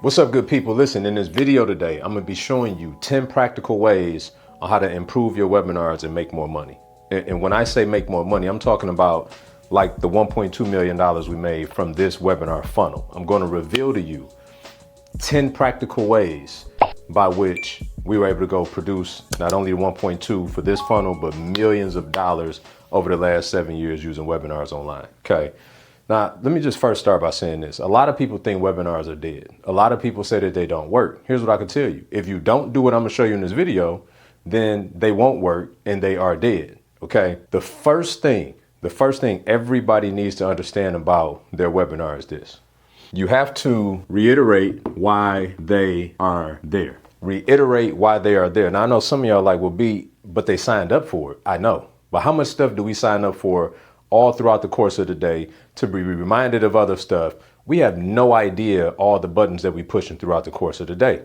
What's up, good people? Listen, in this video today, I'm going to be showing you 10 practical ways on how to improve your webinars and make more money. And when I say make more money, I'm talking about like the $1.2 million we made from this webinar funnel. I'm going to reveal to you 10 practical ways by which we were able to go produce not only the 1.2 for this funnel, but millions of dollars over the last 7 years using webinars online. Okay. Now, let me just first start by saying this. A lot of people think webinars are dead. A lot of people say that they don't work. Here's what I can tell you. If you don't do what I'm gonna show you in this video, then they won't work and they are dead, okay? The first thing everybody needs to understand about their webinar is this. You have to reiterate why they are there. Reiterate why they are there. Now, I know some of y'all are like, well, but they signed up for it. I know. But how much stuff do we sign up for all throughout the course of the day to be reminded of other stuff? We have no idea all the buttons that we pushing throughout the course of the day.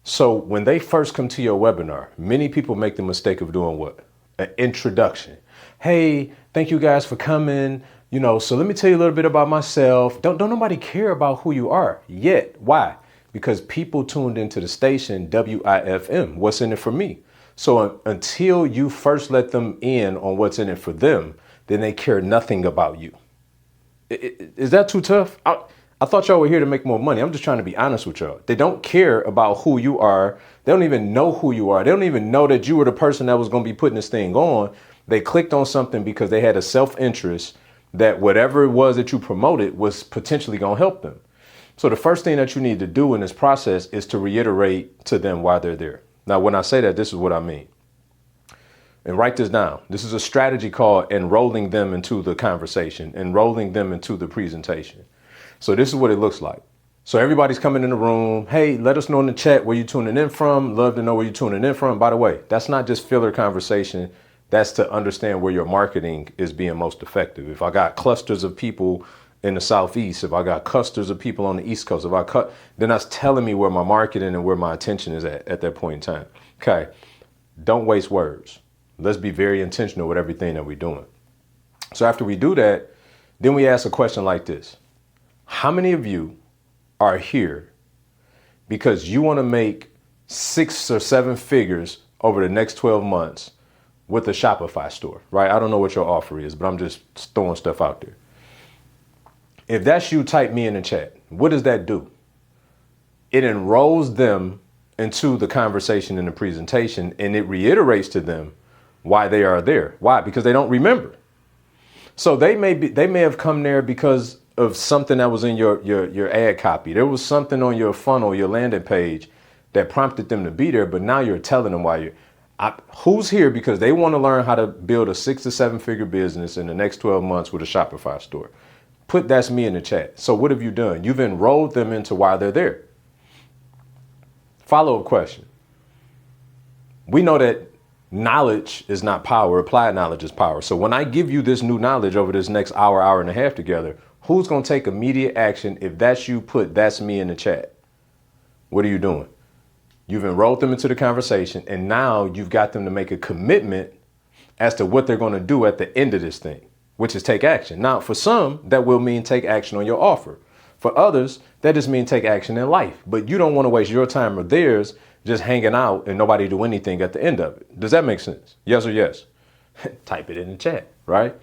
So when they first come to your webinar, many people make the mistake of doing what? An introduction. Hey, thank you guys for coming. So let me tell you a little bit about myself. Don't nobody care about who you are yet. Why? Because people tuned into the station WIFM. What's in it for me? So until you first let them in on what's in it for them, then they care nothing about you. Is that too tough? I thought y'all were here to make more money. I'm just trying to be honest with y'all. They don't care about who you are. They don't even know who you are. They don't even know that you were the person that was going to be putting this thing on. They clicked on something because they had a self-interest that whatever it was that you promoted was potentially going to help them. So the first thing that you need to do in this process is to reiterate to them why they're there. Now, when I say that, this is what I mean. And write this down. This is a strategy called enrolling them into the conversation, enrolling them into the presentation. So this is what it looks like. So everybody's coming in the room. Hey, let us know in the chat where you're tuning in from. Love to know where you're tuning in from. By the way, that's not just filler conversation. That's to understand where your marketing is being most effective. If I got clusters of people in the Southeast, if I got clusters of people on the East Coast, then that's telling me where my marketing and where my attention is at that point in time. Okay. Don't waste words. Let's be very intentional with everything that we're doing. So after we do that, then we ask a question like this. How many of you are here because you want to make 6 or 7 figures over the next 12 months with a Shopify store, right? I don't know what your offer is, but I'm just throwing stuff out there. If that's you, type me in the chat. What does that do? It enrolls them into the conversation and the presentation, and it reiterates to them why they are there. Why? Because they don't remember. So they may have come there because of something that was in your ad copy. There was something on your funnel, your landing page that prompted them to be there, but now you're telling them why who's here because they want to learn how to build a 6 to 7 figure business in the next 12 months with a Shopify store. Put that's me in the chat. So what have you done? You've enrolled them into why they're there. Follow-up question. We know that knowledge is not power. Applied knowledge is power. So when I give you this new knowledge over this next hour, hour and a half together, who's going to take immediate action? If that's you, put that's me in the chat. What are you doing? You've enrolled them into the conversation, and now you've got them to make a commitment as to what they're going to do at the end of this thing, which is take action. Now, for some, that will mean take action on your offer. For others, that just means take action in life. But you don't want to waste your time or theirs just hanging out and nobody do anything at the end of it. Does that make sense? Yes or yes? Type it in the chat, right?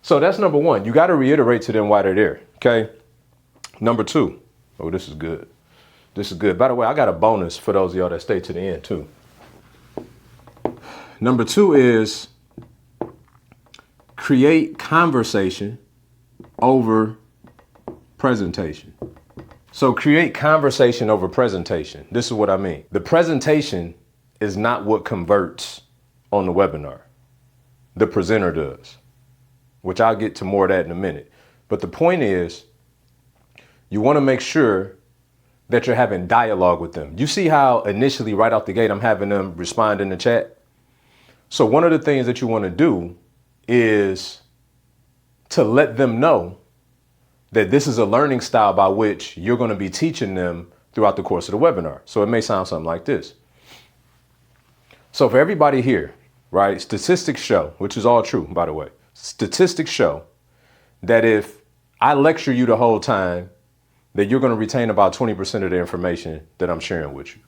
So that's number one. You got to reiterate to them why they're there, okay? Number 2. Oh, this is good. This is good. By the way, I got a bonus for those of y'all that stay to the end too. Number 2 is create conversation over presentation. So create conversation over presentation. This is what I mean. The presentation is not what converts on the webinar. The presenter does, which I'll get to more of that in a minute. But the point is, you want to make sure that you're having dialogue with them. You see how initially right off the gate, I'm having them respond in the chat. So one of the things that you want to do is to let them know that this is a learning style by which you're going to be teaching them throughout the course of the webinar. So it may sound something like this. So for everybody here, right, statistics show, which is all true, by the way, statistics show that if I lecture you the whole time that you're going to retain about 20% of the information that I'm sharing with you.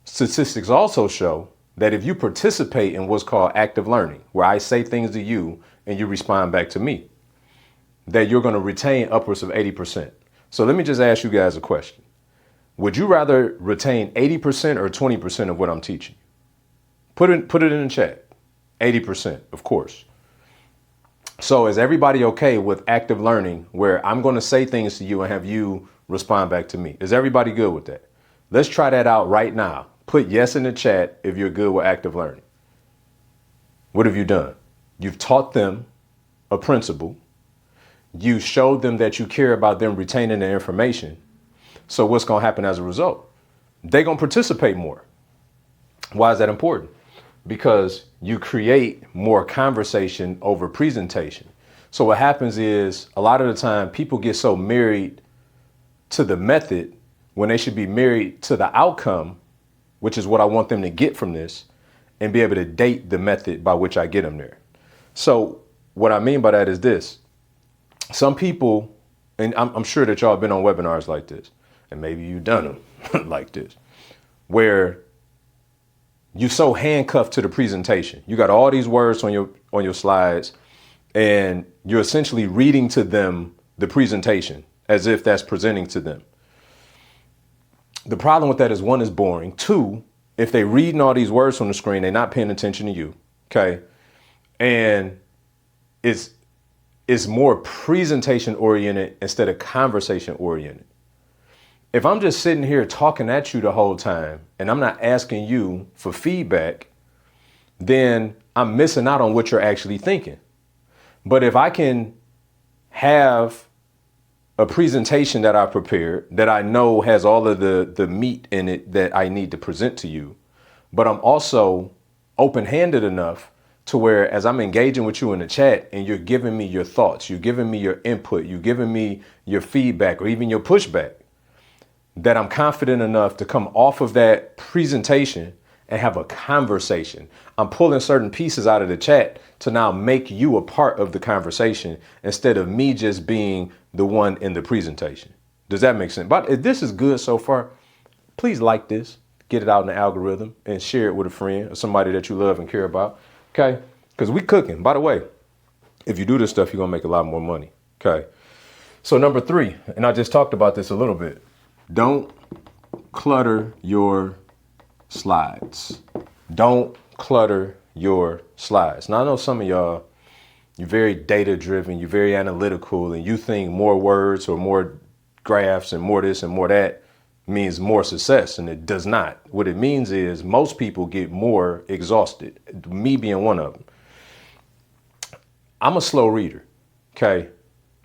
Statistics also show that if you participate in what's called active learning, where I say things to you and you respond back to me, that you're going to retain upwards of 80%. So let me just ask you guys a question. Would you rather retain 80% or 20% of what I'm teaching? Put it in the chat. 80%, of course. So is everybody okay with active learning where I'm going to say things to you and have you respond back to me? Is everybody good with that? Let's try that out right now. Put yes in the chat if you're good with active learning. What have you done? You've taught them a principle. You showed them that you care about them retaining the information. So what's going to happen as a result? They're going to participate more. Why is that important? Because you create more conversation over presentation. So what happens is a lot of the time people get so married to the method when they should be married to the outcome, which is what I want them to get from this, and be able to date the method by which I get them there. So what I mean by that is this. Some people, and I'm sure that y'all have been on webinars like this, and maybe you've done them like this, where you're so handcuffed to the presentation. You got all these words on your slides, and you're essentially reading to them the presentation as if that's presenting to them. The problem with that is, one, is boring. Two, if they reading all these words from the screen, they're not paying attention to you. Okay. And it's more presentation oriented instead of conversation oriented. If I'm just sitting here talking at you the whole time and I'm not asking you for feedback, then I'm missing out on what you're actually thinking. But if I can have a presentation that I prepared that I know has all of the meat in it that I need to present to you, but I'm also open-handed enough to where as I'm engaging with you in the chat and you're giving me your thoughts, you're giving me your input, you're giving me your feedback or even your pushback, that I'm confident enough to come off of that presentation and have a conversation. I'm pulling certain pieces out of the chat to now make you a part of the conversation instead of me just being the one in the presentation. Does that make sense? But if this is good so far, please like this, get it out in the algorithm and share it with a friend or somebody that you love and care about. Okay. Because we cooking. By the way, if you do this stuff, you're going to make a lot more money. Okay. So number 3, and I just talked about this a little bit. Don't clutter your slides. Don't clutter your slides. Now, I know some of y'all, you're very data driven, you're very analytical, and you think more words or more graphs and more this and more that means more success, and it does not. What it means is most people get more exhausted, me being one of them. I'm a slow reader, okay?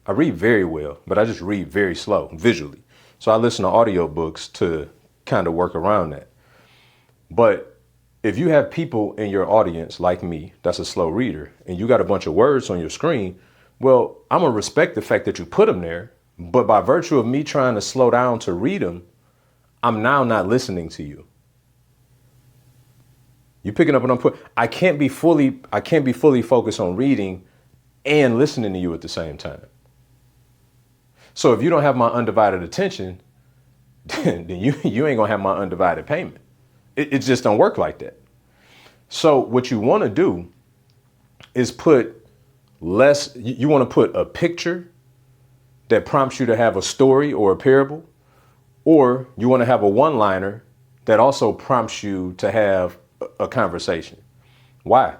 I read very well, but I just read very slow visually. So I listen to audiobooks to kind of work around that. But if you have people in your audience like me, that's a slow reader, and you got a bunch of words on your screen, well, I'm going to respect the fact that you put them there. But by virtue of me trying to slow down to read them, I'm now not listening to you. You picking up what I'm putting? I can't be fully focused on reading and listening to you at the same time. So if you don't have my undivided attention, then you ain't gonna have my undivided payment. It just don't work like that. So what you want to do is put less. You want to put a picture that prompts you to have a story or a parable, or you want to have a one-liner that also prompts you to have a conversation. Why?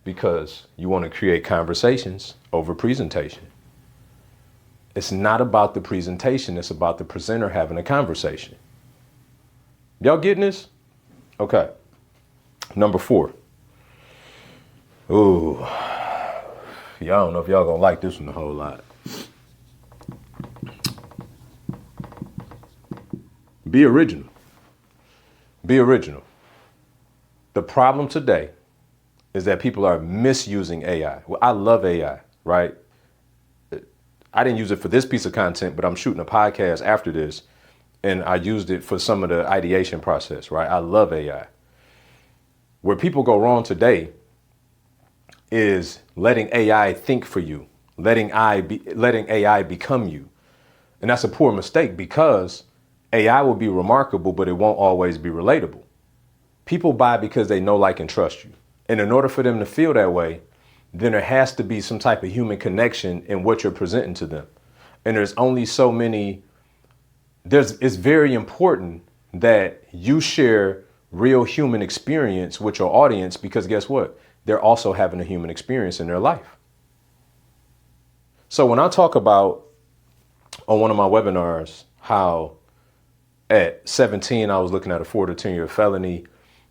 Because you want to create conversations over presentation. It's not about the presentation. It's about the presenter having a conversation. Y'all getting this? Okay. Number 4. Ooh. Y'all don't know if y'all gonna like this one a whole lot. Be original. Be original. The problem today is that people are misusing AI. Well, I love AI, right? I didn't use it for this piece of content, but I'm shooting a podcast after this, and I used it for some of the ideation process, right? I love AI. Where people go wrong today is letting AI think for you, letting AI become you. And that's a poor mistake because AI will be remarkable, but it won't always be relatable. People buy because they know, like, and trust you. And in order for them to feel that way, then there has to be some type of human connection in what you're presenting to them. And there's only so many. It's very important that you share real human experience with your audience, because guess what? They're also having a human experience in their life. So when I talk about on one of my webinars how at 17 I was looking at a 4 to 10 year felony,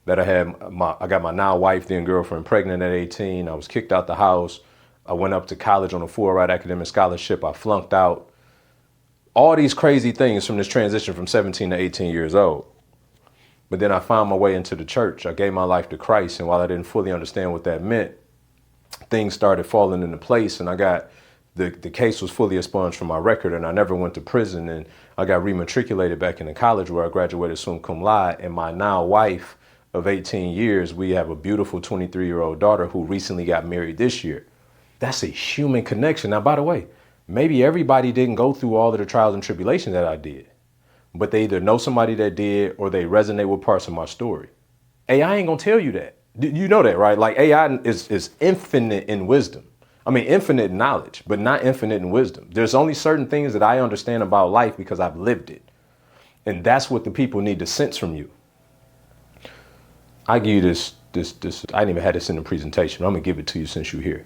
that I got my now wife, then girlfriend, pregnant at 18. I was kicked out the house. I went up to college on a full ride academic scholarship. I flunked out. All these crazy things from this transition from 17 to 18 years old. But then I found my way into the church. I gave my life to Christ. And while I didn't fully understand what that meant, things started falling into place. And I got the case was fully expunged from my record, and I never went to prison. And I got rematriculated back into college, where I graduated summa cum laude. And my now wife of 18 years, we have a beautiful 23-year-old daughter who recently got married this year. That's a human connection. Now, by the way, maybe everybody didn't go through all of the trials and tribulations that I did, but they either know somebody that did or they resonate with parts of my story. AI ain't gonna tell you that. You know that, right? Like, AI is infinite in wisdom. I mean, infinite in knowledge, but not infinite in wisdom. There's only certain things that I understand about life because I've lived it. And that's what the people need to sense from you. I give you this, I didn't even have this in the presentation. I'm gonna give it to you since you're here.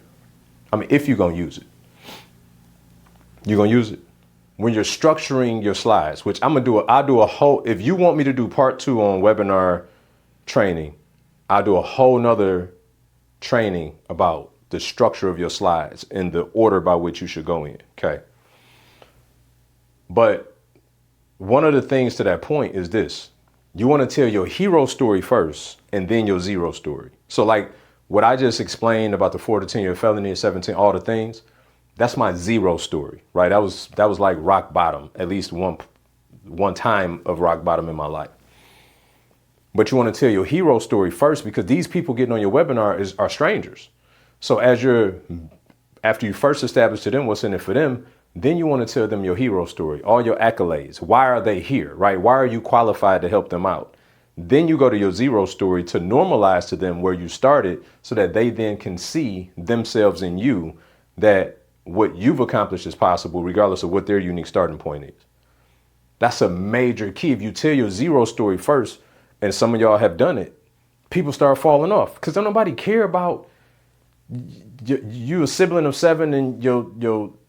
I mean, if you're gonna use it. You're gonna use it. When you're structuring your slides, which I'll do a whole, if you want me to do part 2 on webinar training, I'll do a whole nother training about the structure of your slides and the order by which you should go in, okay? But one of the things to that point is this. You want to tell your hero story first and then your zero story. So like what I just explained about the 4 to 10 year felony at 17, all the things, that's my zero story, right? That was like rock bottom, at least one time of rock bottom in my life. But you want to tell your hero story first, because these people getting on your webinar are strangers. So after you first establish to them what's in it for them, then you want to tell them your hero story, all your accolades. Why are they here, right? Why are you qualified to help them out? Then you go to your zero story to normalize to them where you started, so that they then can see themselves in you, that what you've accomplished is possible regardless of what their unique starting point is. That's a major key. If you tell your zero story first, and some of y'all have done it, people start falling off because don't nobody care about you a sibling of 7 and your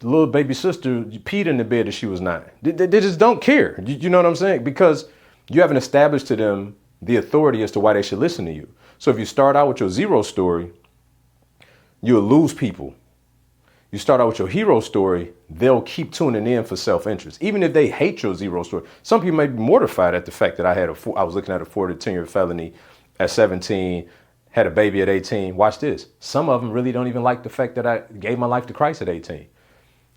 little baby sister peed in the bed that she was 9. They just don't care. You know what I'm saying? Because you haven't established to them the authority as to why they should listen to you. So if you start out with your zero story, you'll lose people. You start out with your hero story, they'll keep tuning in for self-interest. Even if they hate your zero story. Some people may be mortified at the fact that I was looking at a 4 to 10 year felony at 17, had a baby at 18. Watch this. Some of them really don't even like the fact that I gave my life to Christ at 18.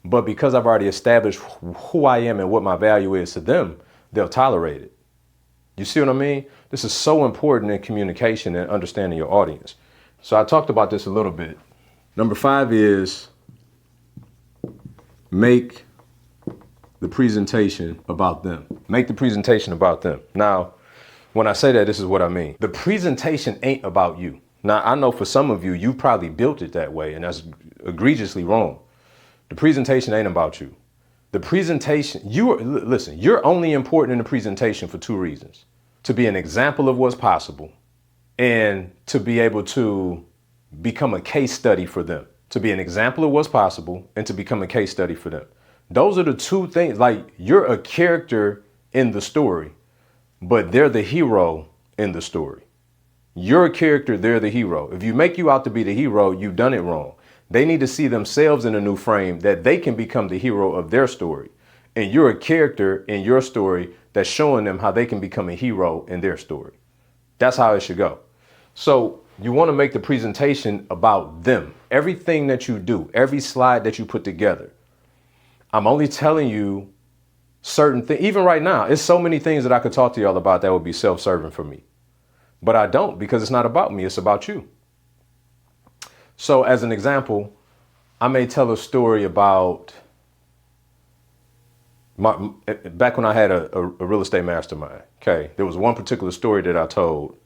But because I've already established who I am and what my value is to them, they'll tolerate it. You see what I mean? This is so important in communication and understanding your audience. So I talked about this a little bit. Number 5 is make the presentation about them. Make the presentation about them. Now, when I say that, this is what I mean. The presentation ain't about you. Now, I know for some of you, you probably built it that way, and that's egregiously wrong. The presentation ain't about you. The presentation, listen, you're only important in the presentation for 2 reasons. To be an example of what's possible, and to be able to become a case study for them. To be an example of what's possible and to become a case study for them. Those are the 2 things. Like, you're a character in the story, but they're the hero in the story. You're a character, they're the hero. If you make you out to be the hero, you've done it wrong. They need to see themselves in a new frame that they can become the hero of their story. And you're a character in your story that's showing them how they can become a hero in their story. That's how it should go. So you want to make the presentation about them. Everything that you do, every slide that you put together. I'm only telling you certain things. Even right now, it's so many things that I could talk to y'all about that would be self-serving for me. But I don't, because it's not about me. It's about you. So as an example, I may tell a story about Back when I had a real estate mastermind, okay, there was one particular story that I told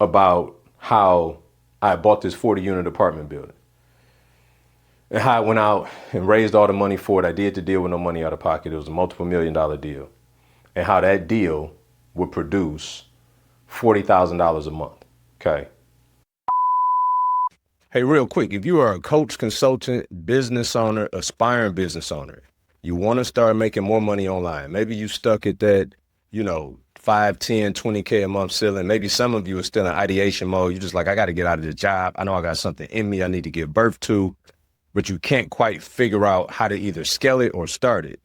about how I bought this 40-unit apartment building and how I went out and raised all the money for it. I did the deal with no money out of pocket. It was a multiple $1 million deal, and how that deal would produce $40,000 a month. Okay. Hey, real quick, if you are a coach, consultant, business owner, aspiring business owner, you want to start making more money online. Maybe you stuck at that, 5, 10, 20K a month ceiling. Maybe some of you are still in ideation mode. You're just like, I got to get out of the job. I know I got something in me I need to give birth to, but you can't quite figure out how to either scale it or start it.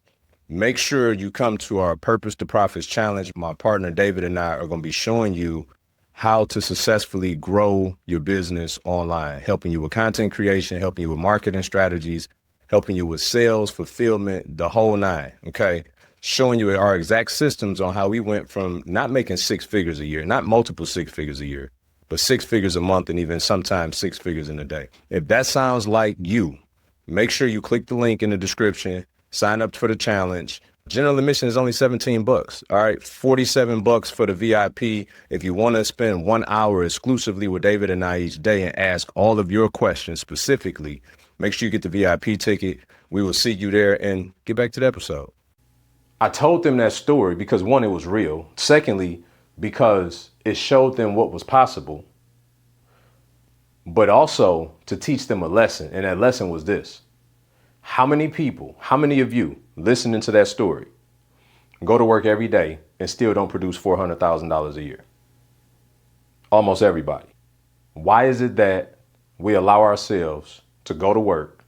Make sure you come to our Purpose to Profits Challenge. My partner, David, and I are going to be showing you how to successfully grow your business online, helping you with content creation, helping you with marketing strategies, helping you with sales, fulfillment, the whole nine, okay? Showing you our exact systems on how we went from not making 6 figures a year, not multiple 6 figures a year, but 6 figures a month and even sometimes 6 figures in a day. If that sounds like you, make sure you click the link in the description, sign up for the challenge. General admission is only $17. All right. $47 for the VIP. If you want to spend 1 hour exclusively with David and I each day and ask all of your questions specifically, make sure you get the VIP ticket. We will see you there, and get back to the episode. I told them that story because, one, it was real. Secondly, because it showed them what was possible, but also to teach them a lesson. And that lesson was this. How many people, how many of you listening to that story go to work every day and still don't produce $400,000 a year? Almost everybody. Why is it that we allow ourselves to go to work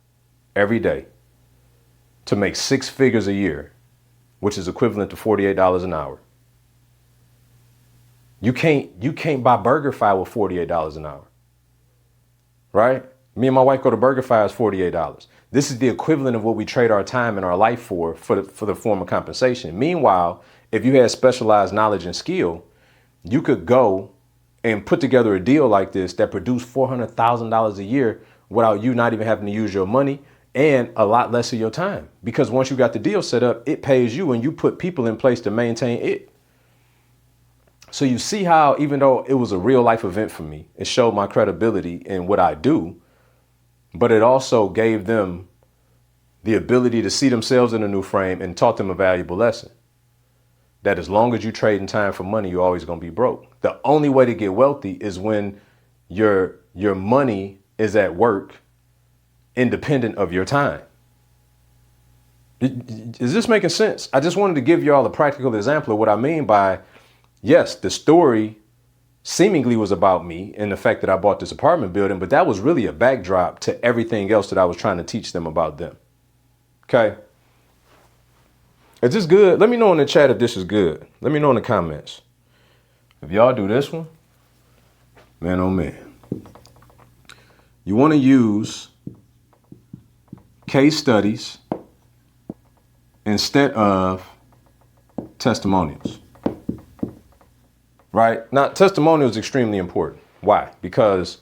every day to make 6 figures a year, which is equivalent to $48 an hour? You can't buy BurgerFi with $48 an hour, right? Me and my wife go to BurgerFi, it's $48. This is the equivalent of what we trade our time and our life for the form of compensation. Meanwhile, if you had specialized knowledge and skill, you could go and put together a deal like this that produced $400,000 a year without you not even having to use your money and a lot less of your time. Because once you got the deal set up, it pays you and you put people in place to maintain it. So you see how, even though it was a real life event for me, it showed my credibility in what I do, but it also gave them the ability to see themselves in a new frame and taught them a valuable lesson. That as long as you trade in time for money, you're always going to be broke. The only way to get wealthy is when your money is at work independent of your time. Is this making sense? I just wanted to give you all a practical example of what I mean by, yes, the story seemingly was about me and the fact that I bought this apartment building, but that was really a backdrop to everything else that I was trying to teach them about them. Okay. Is this good? Let me know in the chat if this is good. Let me know in the comments. If y'all do this one, man, oh man. You want to use case studies instead of testimonials. Right? Now, testimonial is extremely important. Why? Because,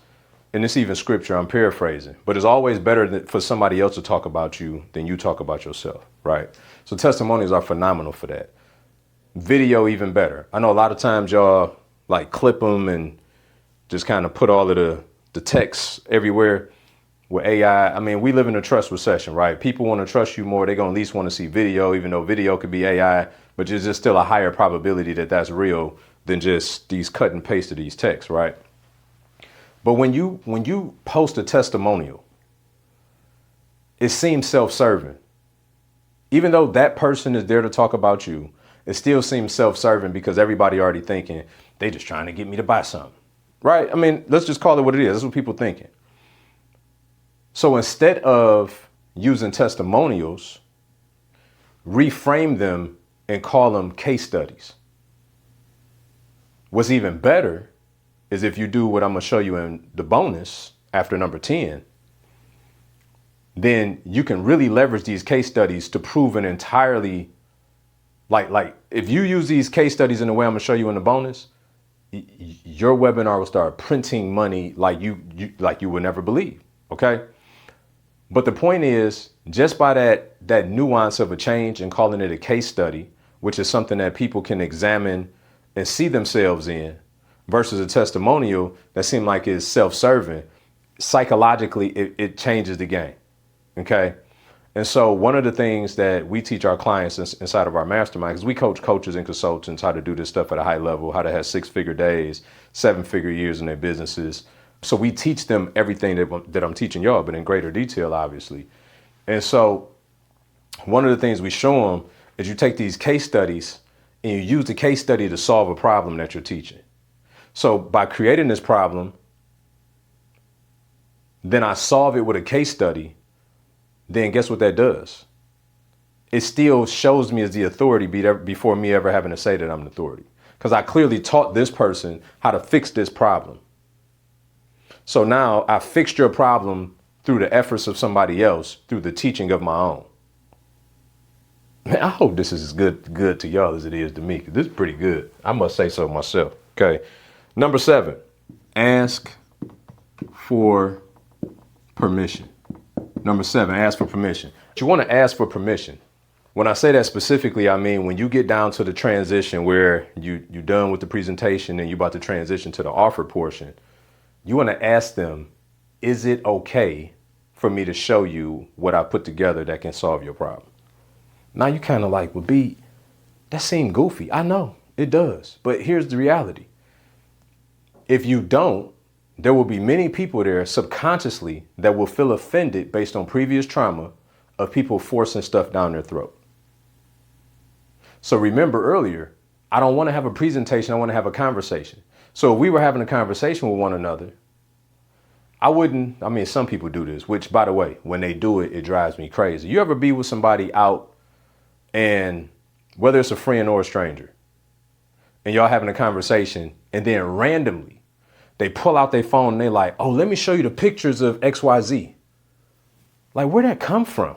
and it's even scripture, I'm paraphrasing, but it's always better for somebody else to talk about you than you talk about yourself, right? So testimonials are phenomenal for that. Video, even better. I know a lot of times y'all like clip them and just kind of put all of the text everywhere with AI. I mean, we live in a trust recession, right? People want to trust you more. They're going to at least want to see video, even though video could be AI, but there's just still a higher probability that that's real than just these cut and paste of these texts, right? But when you post a testimonial, it seems self-serving. Even though that person is there to talk about you, it still seems self-serving because everybody already thinking they just trying to get me to buy something, right? I mean, let's just call it what it is. That's what people thinking. So instead of using testimonials, reframe them and call them case studies. What's even better is if you do what I'm going to show you in the bonus after number 10, then you can really leverage these case studies to prove an entirely, like if you use these case studies in the way I'm going to show you in the bonus, your webinar will start printing money like you would never believe. Okay. But the point is, just by that nuance of a change and calling it a case study, which is something that people can examine and see themselves in, versus a testimonial that seemed like is self-serving, psychologically, it changes the game. Okay. And so one of the things that we teach our clients inside of our mastermind, because we coach coaches and consultants how to do this stuff at a high level, how to have 6-figure days, 7-figure years in their businesses. So we teach them everything that I'm teaching y'all, but in greater detail, obviously. And so one of the things we show them is you take these case studies and you use the case study to solve a problem that you're teaching. So by creating this problem, then I solve it with a case study. Then guess what that does? It still shows me as the authority before me ever having to say that I'm an authority. Because I clearly taught this person how to fix this problem. So now I fixed your problem through the efforts of somebody else, through the teaching of my own. Man, I hope this is as good to y'all as it is to me, because this is pretty good. I must say so myself. Okay. Number 7, ask for permission. Number 7, ask for permission. You want to ask for permission. When I say that specifically, I mean when you get down to the transition where you're done with the presentation and you're about to transition to the offer portion, you want to ask them, is it okay for me to show you what I put together that can solve your problem? Now you kind of like, well, B, that seemed goofy. I know it does. But here's the reality. If you don't, there will be many people there subconsciously that will feel offended based on previous trauma of people forcing stuff down their throat. So remember earlier, I don't want to have a presentation. I want to have a conversation. So if we were having a conversation with one another, some people do this, which by the way, when they do it, it drives me crazy. You ever be with somebody out and whether it's a friend or a stranger and y'all having a conversation and then randomly, they pull out their phone and they like, oh, let me show you the pictures of XYZ. Like, where'd that come from?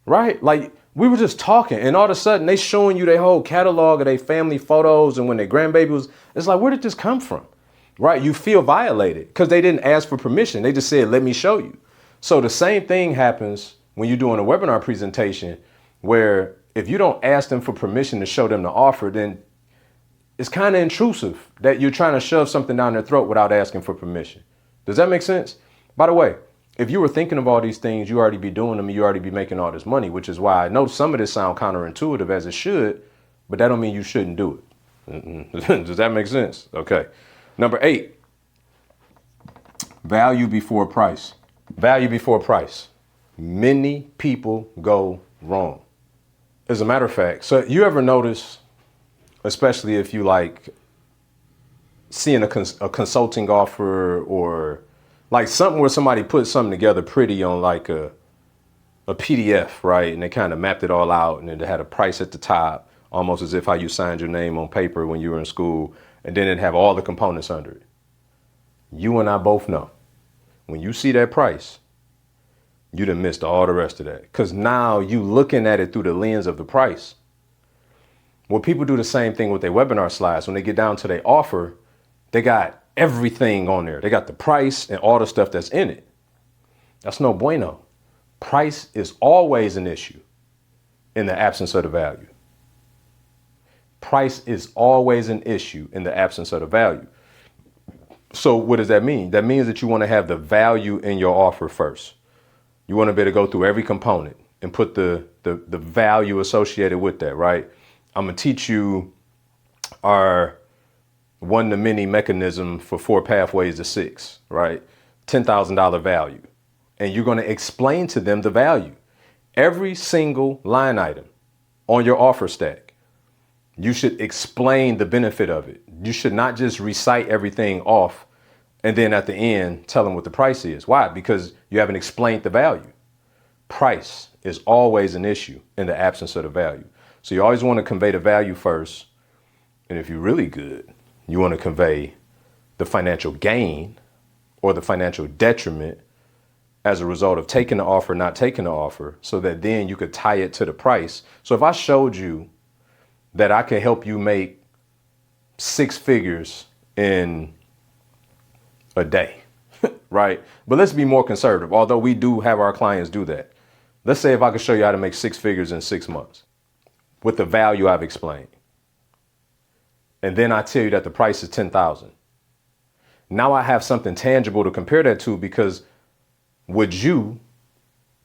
Right? Like, we were just talking and all of a sudden they showing you their whole catalog of their family photos and when their grandbaby was, it's like, where did this come from? Right? You feel violated because they didn't ask for permission. They just said, let me show you. So the same thing happens when you're doing a webinar presentation where if you don't ask them for permission to show them the offer, then it's kind of intrusive that you're trying to shove something down their throat without asking for permission. Does that make sense? By the way, if you were thinking of all these things, you already be doing them and you already be making all this money, which is why I know some of this sound counterintuitive as it should, but that don't mean you shouldn't do it. Does that make sense? Okay. Number 8, value before price. Value before price. Many people go wrong. As a matter of fact, so you ever notice, especially if you like seeing a consulting offer or like something where somebody put something together pretty on like a PDF, right? And they kind of mapped it all out and then they had a price at the top, almost as if how you signed your name on paper when you were in school. And then it'd have all the components under it. You and I both know when you see that price, you done missed all the rest of that. Because now you looking at it through the lens of the price. Well, people do the same thing with their webinar slides. When they get down to their offer, they got everything on there. They got the price and all the stuff that's in it. That's no bueno. Price is always an issue in the absence of the value. Price is always an issue in the absence of the value. So what does that mean? That means that you want to have the value in your offer first. You want to be able to go through every component and put the value associated with that, right? I'm going to teach you our one-to-many mechanism for 4 pathways to 6, right? $10,000 value. And you're going to explain to them the value. Every single line item on your offer stack, you should explain the benefit of it. You should not just recite everything off and then at the end tell them what the price is. Why? Because you haven't explained the value. Price is always an issue in the absence of the value. So you always want to convey the value first. And if you're really good, you want to convey the financial gain or the financial detriment as a result of taking the offer, not taking the offer, so that then you could tie it to the price. So if I showed you that I can help you make 6 figures in a day, right? But let's be more conservative, although we do have our clients do that. Let's say if I could show you how to make 6 figures in 6 months with the value I've explained. And then I tell you that the price is 10,000. Now I have something tangible to compare that to, because would you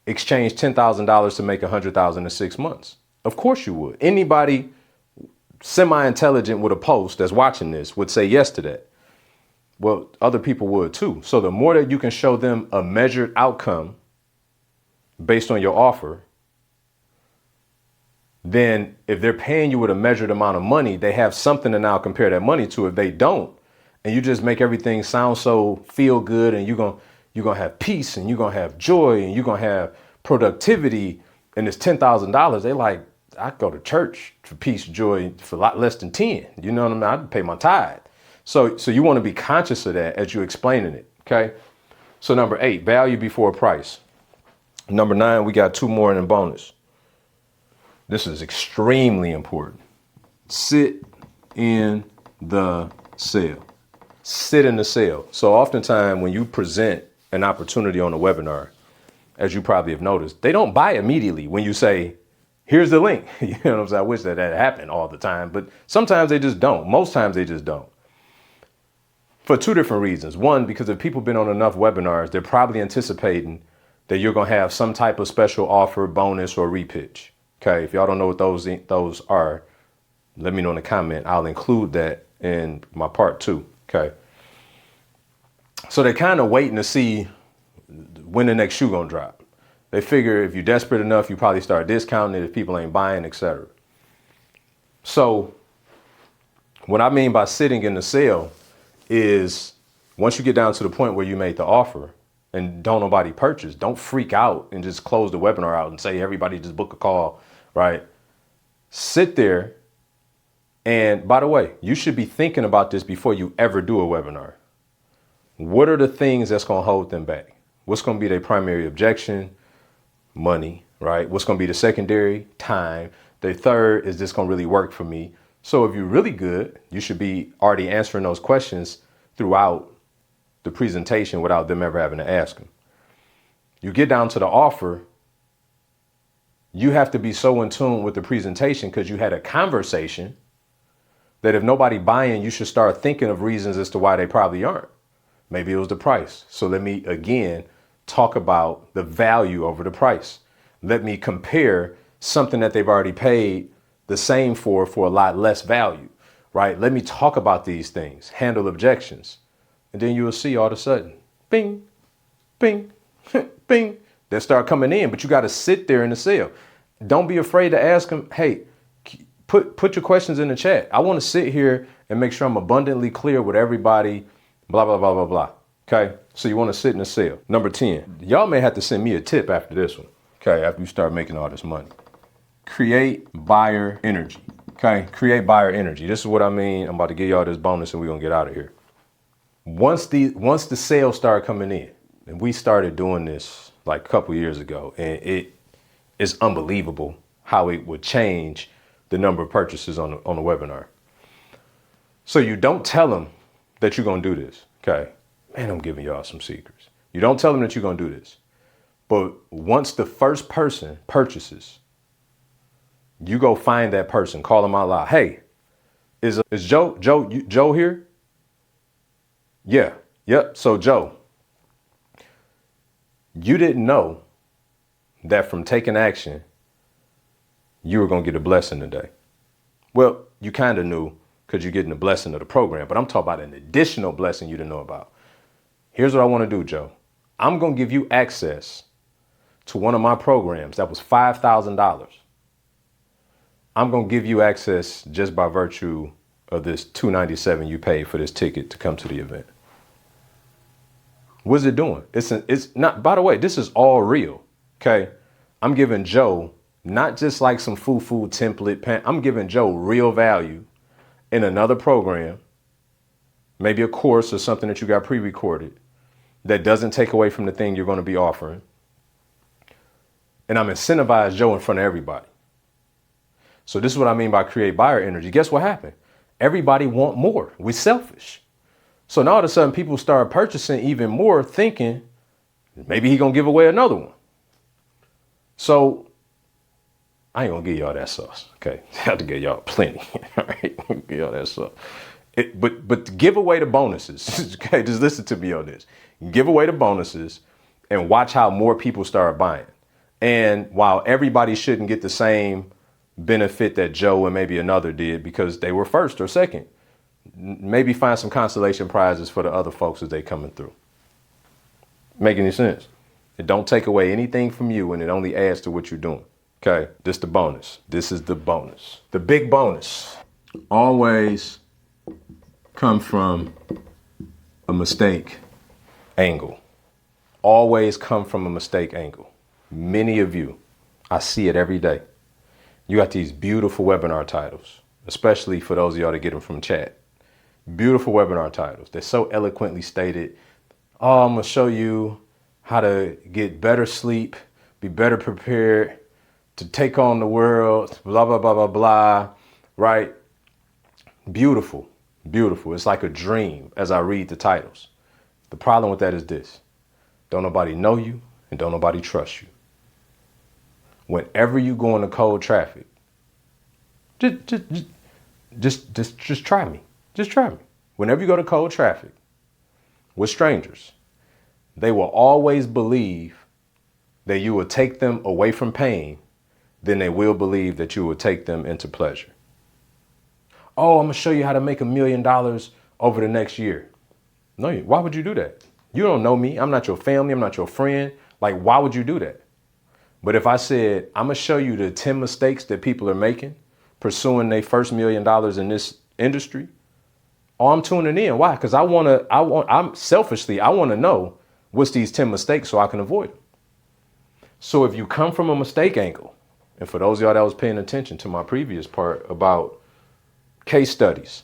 exchange $10,000 to make 100,000 in 6 months? Of course you would. Anybody semi-intelligent with a pulse that's watching this would say yes to that. Well, other people would too. So the more that you can show them a measured outcome based on your offer, then if they're paying you with a measured amount of money, they have something to now compare that money to. If they don't, and you just make everything sound so feel good, and you're going to have peace, and you're going to have joy, and you're going to have productivity, and it's $10,000, they like, I go to church for peace, joy for a lot less than 10. You know what I mean? I pay my tithe. So you want to be conscious of that as you're explaining it. Okay. So number 8, value before price. Number 9, we got 2 more in a bonus. This is extremely important. Sit in the sale. Sit in the sale. So oftentimes when you present an opportunity on a webinar, as you probably have noticed, they don't buy immediately when you say, here's the link. You know what I'm saying? I wish that happened all the time, but sometimes they just don't. Most times they just don't. For 2 different reasons. One, because if people have been on enough webinars, they're probably anticipating that you're going to have some type of special offer, bonus, or repitch. Okay. If y'all don't know what those are, let me know in the comment. I'll include that in my part 2. Okay. So they're kind of waiting to see when the next shoe gonna drop. They figure if you're desperate enough, you probably start discounting it if people ain't buying, etc. So what I mean by sitting in the sale is once you get down to the point where you made the offer and don't nobody purchase, don't freak out and just close the webinar out and say, everybody just book a call, right? Sit there. And by the way, you should be thinking about this before you ever do a webinar. What are the things that's going to hold them back? What's going to be their primary objection? Money, right? What's going to be the secondary? Time. The third, is this going to really work for me? So if you're really good, you should be already answering those questions throughout the presentation without them ever having to ask them. You get down to the offer, you have to be so in tune with the presentation because you had a conversation that if nobody buying, you should start thinking of reasons as to why they probably aren't. Maybe it was the price. So let me again talk about the value over the price. Let me compare something that they've already paid the same for a lot less value, right? Let me talk about these things, handle objections. And then you will see all of a sudden, bing, bing, bing, they start coming in, but you got to sit there in the sale. Don't be afraid to ask them, hey, put your questions in the chat. I want to sit here and make sure I'm abundantly clear with everybody, blah, blah, blah, blah, blah. Okay. So you want to sit in the sale. Number 10, y'all may have to send me a tip after this one. Okay. After you start making all this money, create buyer energy. Okay. Create buyer energy. This is what I mean. I'm about to give y'all this bonus and we're going to get out of here. Once the sales started coming in, and we started doing this like a couple years ago, and it is unbelievable how it would change the number of purchases on the webinar. So you don't tell them that you're going to do this. Okay. Man, I'm giving y'all some secrets. You don't tell them that you're going to do this. But once the first person purchases, you go find that person, call them out loud. Hey, is Joe here? Yeah. Yep. So Joe, you didn't know that from taking action, you were going to get a blessing today. Well, you kind of knew because you're getting the blessing of the program, but I'm talking about an additional blessing you didn't know about. Here's what I want to do, Joe. I'm going to give you access to one of my programs that was $5,000. I'm going to give you access just by virtue of this $297 you paid for this ticket to come to the event. What's it doing? It's not, by the way, this is all real. Okay. I'm giving Joe not just like some foo-foo template. I'm giving Joe real value in another program, maybe a course or something that you got pre-recorded that doesn't take away from the thing you're going to be offering. And I'm incentivized Joe in front of everybody. So this is what I mean by create buyer energy. Guess what happened? Everybody want more. We're selfish. So now all of a sudden people start purchasing even more, thinking maybe he gonna give away another one. So I ain't gonna give y'all that sauce. Okay, I have to give y'all plenty. All right, give y'all that sauce. But to give away the bonuses. Okay, just listen to me on this. Give away the bonuses and watch how more people start buying. And while everybody shouldn't get the same benefit that Joe and maybe another did because they were first or second, maybe find some consolation prizes for the other folks as they coming through. Make any sense? It don't take away anything from you, and it only adds to what you're doing. Okay, this the bonus. This is the bonus. The big bonus always come from a mistake angle. Always come from a mistake angle. Many of you, I see it every day. You got these beautiful webinar titles, especially for those of y'all that get them from chat. Beautiful webinar titles. They're so eloquently stated. Oh, I'm gonna show you how to get better sleep, be better prepared to take on the world, blah, blah, blah, blah, blah, right? Beautiful, beautiful. It's like a dream as I read the titles. The problem with that is this. Don't nobody know you and don't nobody trust you. Whenever you go into cold traffic, just try me. Just try me. Whenever you go to cold traffic with strangers, they will always believe that you will take them away from pain, then they will believe that you will take them into pleasure. Oh, I'm gonna show you how to make $1 million over the next year. No, why would you do that? You don't know me. I'm not your family. I'm not your friend. Like, why would you do that? But if I said, I'm gonna show you the 10 mistakes that people are making pursuing their first $1 million in this industry, oh, I'm tuning in. Why? Because I'm selfishly, I want to know what's these 10 mistakes so I can avoid them. So if you come from a mistake angle, and for those of y'all that was paying attention to my previous part about case studies.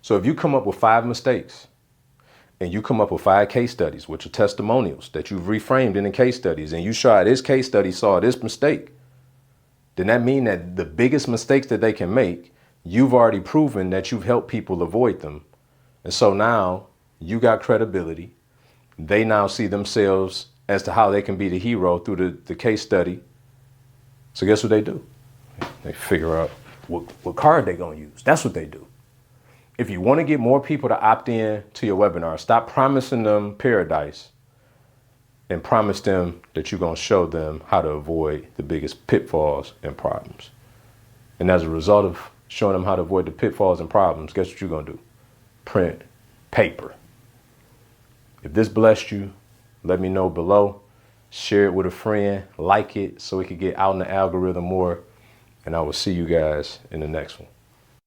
So if you come up with 5 mistakes and you come up with 5 case studies, which are testimonials that you've reframed in the case studies, and you show this case study saw this mistake, then that means that the biggest mistakes that they can make, you've already proven that you've helped people avoid them. And so now you got credibility. They now see themselves as to how they can be the hero through the case study. So guess what they do? They figure out what card they're going to use. That's what they do. If you want to get more people to opt in to your webinar, stop promising them paradise and promise them that you're going to show them how to avoid the biggest pitfalls and problems. And as a result of showing them how to avoid the pitfalls and problems, guess what you're going to do? Print paper. If this blessed you, let me know below. Share it with a friend, like it so it could get out in the algorithm more. And I will see you guys in the next one.